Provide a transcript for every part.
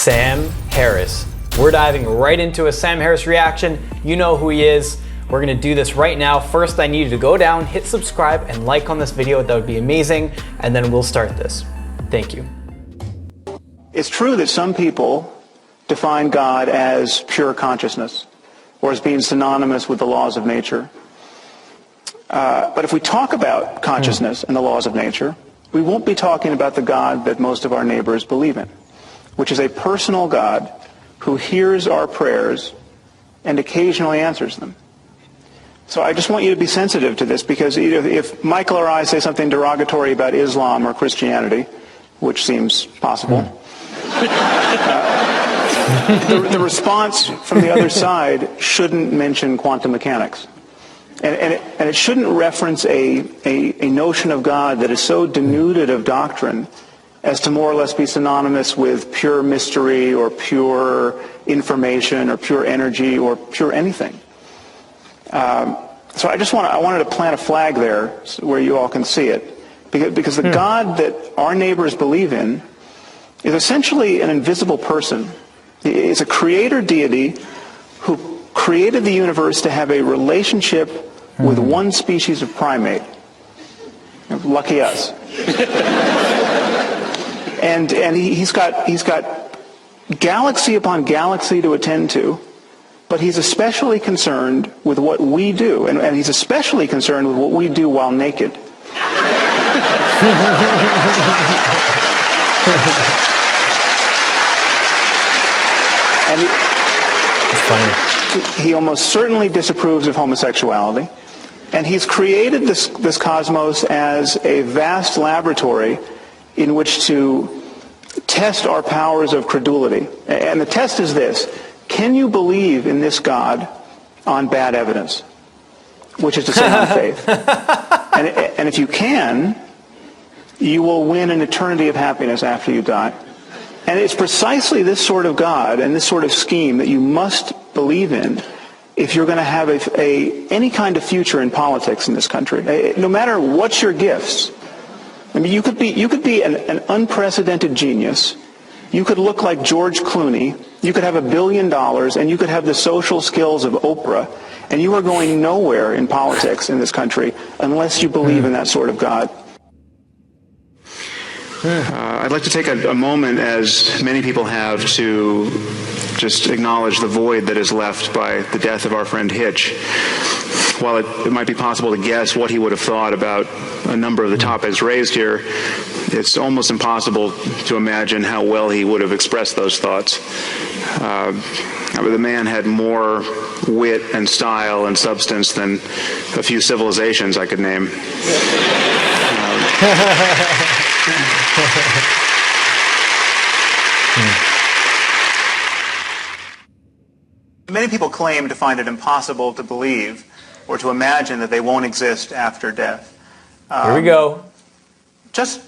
Sam Harris. We're diving right into a Sam Harris reaction. You know who he is. We're gonna do this right now. First, I need you to go down, hit subscribe, and like on this video. That would be amazing. And then we'll start this. Thank you. It's true that some people define God as pure consciousness, or as being synonymous with the laws of nature. But if we talk about consciousness and the laws of nature, we won't be talking about the God that most of our neighbors believe in, which is a personal God who hears our prayers and occasionally answers them. So I just want you to be sensitive to this, because if Michael or I say something derogatory about Islam or Christianity, which seems possible, the response from the other side shouldn't mention quantum mechanics. And it shouldn't reference a notion of God that is so denuded of doctrine as to more or less be synonymous with pure mystery or pure information or pure energy or pure anything. So I wanted to plant a flag there where you all can see it, because the God that our neighbors believe in is essentially an invisible person. He is a creator deity who created the universe to have a relationship with one species of primate. Lucky us. and he's got galaxy upon galaxy to attend to, but he's especially concerned with what we do, and he's especially concerned with what we do while naked. And it's funny. He almost certainly disapproves of homosexuality, and he's created this cosmos as a vast laboratory in which to test our powers of credulity. And the test is this: can you believe in this God on bad evidence, which is to say on faith? And if you can, you will win an eternity of happiness after you die. And it's precisely this sort of God and this sort of scheme that you must believe in if you're going to have any kind of future in politics in this country. No matter what your gifts. I mean, you could be an unprecedented genius. You could look like George Clooney. You could have $1 billion, and you could have the social skills of Oprah, and you are going nowhere in politics in this country unless you believe in that sort of God. I'd like to take a moment, as many people have, to just acknowledge the void that is left by the death of our friend Hitch. While it might be possible to guess what he would have thought about a number of the topics raised here, it's almost impossible to imagine how well he would have expressed those thoughts. The man had more wit and style and substance than a few civilizations I could name. Many people claim to find it impossible to believe or to imagine that they won't exist after death. Here we go. Just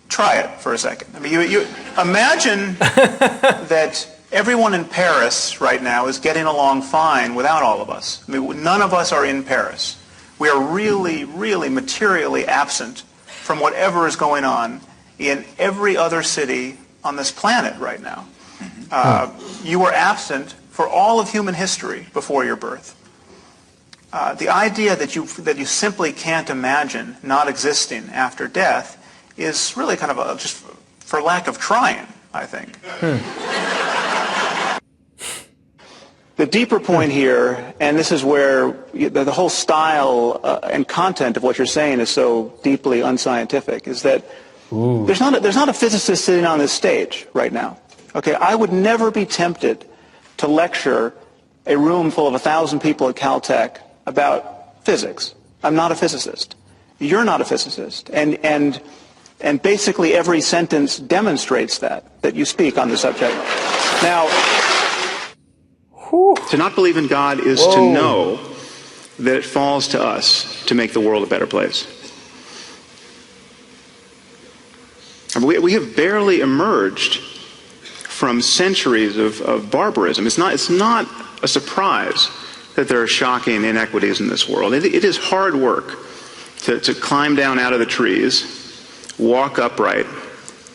try it for a second. I mean, you imagine that everyone in Paris right now is getting along fine without all of us. I mean, none of us are in Paris. We are really, really materially absent from whatever is going on in every other city on this planet right now. You were absent for all of human history before your birth. The idea that you simply can't imagine not existing after death is really kind of just for lack of trying, I think. The deeper point here, and this is where the whole style and content of what you're saying is so deeply unscientific, is that there's not a physicist sitting on this stage right now. Okay, I would never be tempted to lecture a room full of 1,000 people at Caltech about physics. I'm not a physicist. You're not a physicist. And basically every sentence demonstrates that you speak on the subject. Now, to not believe in God is to know that it falls to us to make the world a better place. We have barely emerged from centuries of barbarism. It's not a surprise that there are shocking inequities in this world. It is hard work to climb down out of the trees, walk upright,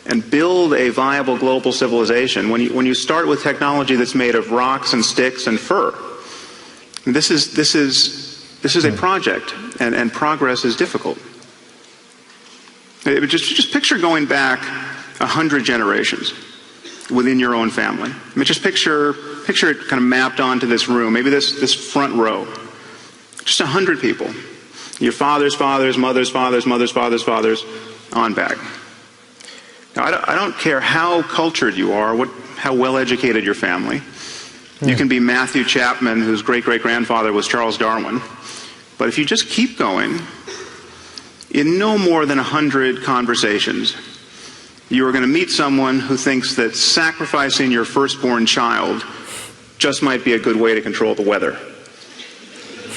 and build a viable global civilization, when you start with technology that's made of rocks and sticks and fur, this is a project, and progress is difficult. Just picture going back 100 generations within your own family. I mean, just picture it kind of mapped onto this room, maybe this front row. Just 100 people. Your father's fathers, mother's fathers, mother's fathers' fathers, on back. Now, I don't care how cultured you are, how well educated your family. You can be Matthew Chapman, whose great-great-grandfather was Charles Darwin. But if you just keep going, in no more than 100 conversations, you are going to meet someone who thinks that sacrificing your firstborn child just might be a good way to control the weather.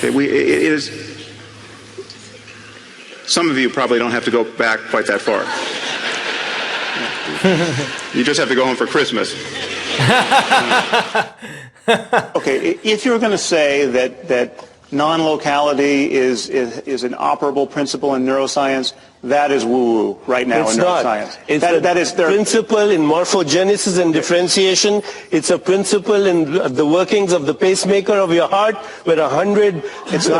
Okay, some of you probably don't have to go back quite that far. You just have to go home for Christmas. Okay, if you're going to say that non-locality is an operable principle in neuroscience, that is woo-woo right now in neuroscience. It's a principle in morphogenesis and differentiation. It's a principle in the workings of the pacemaker of your heart, where 100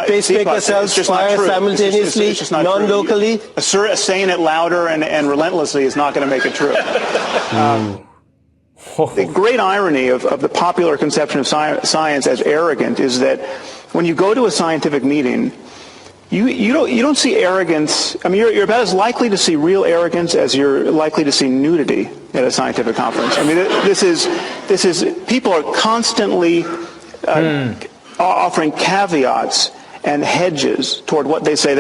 pacemaker cells fire simultaneously, non-locally. Saying it louder and relentlessly is not going to make it true. The great irony of the popular conception of science as arrogant is that when you go to a scientific meeting, you don't see arrogance. I mean, you're about as likely to see real arrogance as you're likely to see nudity at a scientific conference. I mean, this is people are constantly offering caveats and hedges toward what they say.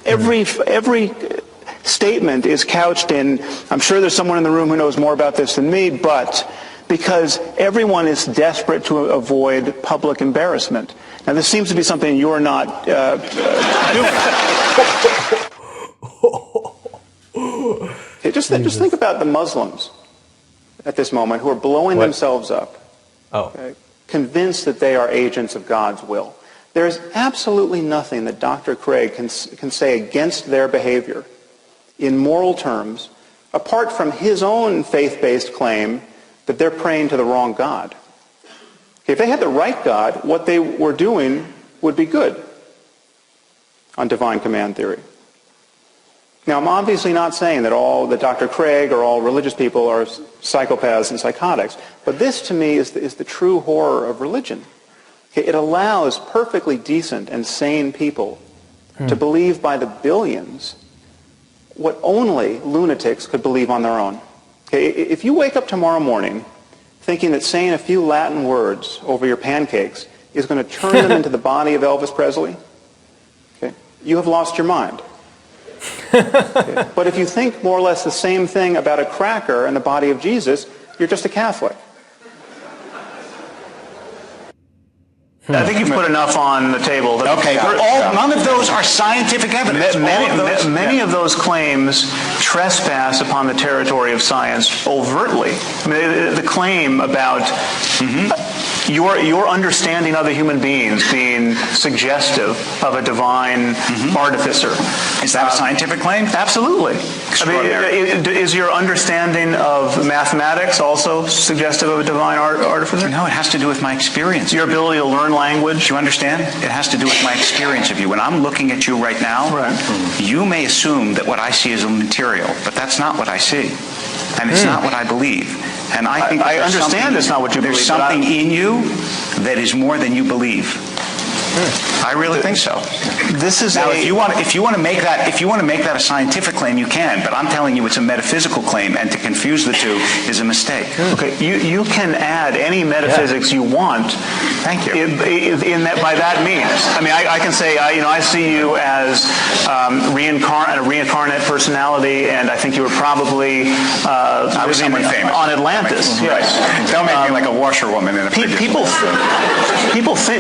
Every statement is couched in, I'm sure there's someone in the room who knows more about this than me, but because everyone is desperate to avoid public embarrassment. Now, this seems to be something you're not doing. Okay, just think about the Muslims at this moment who are blowing themselves up, convinced that they are agents of God's will. There is absolutely nothing that Dr. Craig can say against their behavior in moral terms, apart from his own faith-based claim that they're praying to the wrong God. If they had the right God, what they were doing would be good on divine command theory. Now, I'm obviously not saying that Dr. Craig or all religious people are psychopaths and psychotics, but this to me is the true horror of religion. It allows perfectly decent and sane people to believe by the billions what only lunatics could believe on their own. Okay, if you wake up tomorrow morning thinking that saying a few Latin words over your pancakes is going to turn them into the body of Elvis Presley, okay, you have lost your mind. Okay. But if you think more or less the same thing about a cracker and the body of Jesus, you're just a Catholic. I think you've put enough on the table. Okay, none of those are scientific evidence. Many of those claims trespass upon the territory of science overtly. I mean, the claim about your understanding other human beings being suggestive of a divine artificer. Is that a scientific claim? Absolutely. I mean, is your understanding of mathematics also suggestive of a divine artificer? No, it has to do with my experience. Your ability to learn language? Do you understand? It has to do with my experience of you. When I'm looking at you right now, you may assume that what I see is immaterial, but that's not what I see. And it's not what I believe. And I think I understand it's not what you believe. There's something in you that is more than you believe. I really think so. This is now, if you want to make that a scientific claim, you can. But I'm telling you, it's a metaphysical claim, and to confuse the two is a mistake. Okay, you can add any metaphysics you want. Thank you. In that, by that means, I mean, I can say, I see you as a reincarnate personality, and I think you were probably I was someone famous on Atlantis. Yes. Don't make me like a washerwoman in a people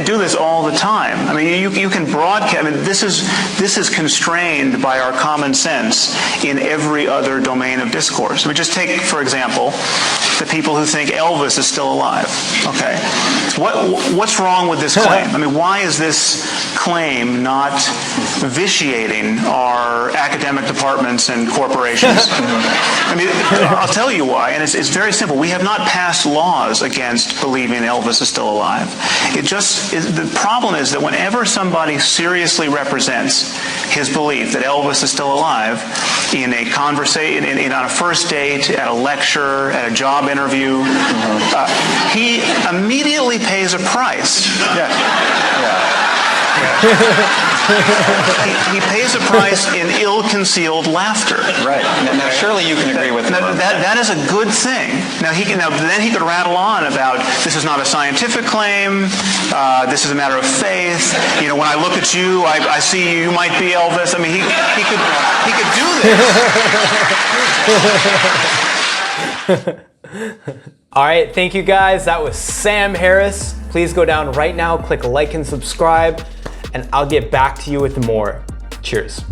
do this all the time. I mean, you can broadcast. I mean, this is constrained by our common sense in every other domain of discourse. I mean, just take, for example, the people who think Elvis is still alive. Okay, what's wrong with this claim? I mean, why is this claim not vitiating our academic departments and corporations? I mean, I'll tell you why, and it's very simple. We have not passed laws against believing Elvis is still alive. The problem is that whenever somebody seriously represents his belief that Elvis is still alive in a conversation, on a first date, at a lecture, at a job interview, he immediately pays a price. He pays a price in ill-concealed laughter. Right. Now, surely you can agree with that. That is a good thing. Then he could rattle on about this is not a scientific claim. This is a matter of faith. You know, when I look at you, I see you might be Elvis. I mean, he do could this. All right, thank you guys. That was Sam Harris. Please go down right now, click like and subscribe, and I'll get back to you with more. Cheers.